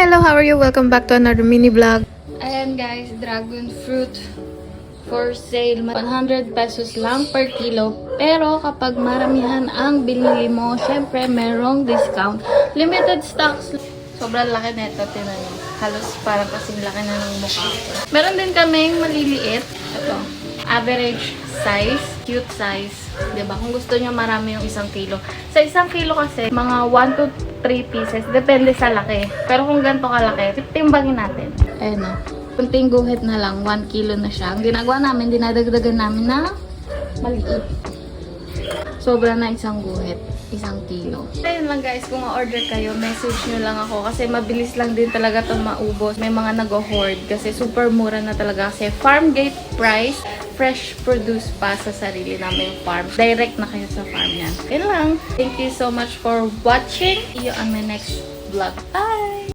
Hello, how are you? Welcome back to another mini vlog. Ayan guys, dragon fruit for sale. 100 pesos lang per kilo. Pero kapag maramihan ang binili mo, syempre merong discount. Limited stocks. Sobrang laki nito, tinan nyo. Halos parang kasing laki na ng mukha ko. Meron din kaming maliliit. Ito, average size, cute size. Diba? Kung gusto nyo marami yung 1 kilo. Sa 1 kilo kasi, mga 1 to 3 pieces. Depende sa laki. Pero kung ganito kalaki, timbangin natin. Ayan o. Kunting guhit na lang. 1 kilo na siya. Ang ginagawa namin, dinadagdagan namin na maliit. Sobra na 1 guhit. 1 kilo. Ayun lang guys, kung order kayo, message nyo lang ako. Kasi mabilis lang din talaga ito maubos. May mga nag-hoard. Kasi super mura na talaga. Kasi farm gate price. Fresh produce pa sa sarili namin farm. Direct na kayo sa farm yan. Yun lang. Thank you so much for watching. See you on my next vlog. Bye!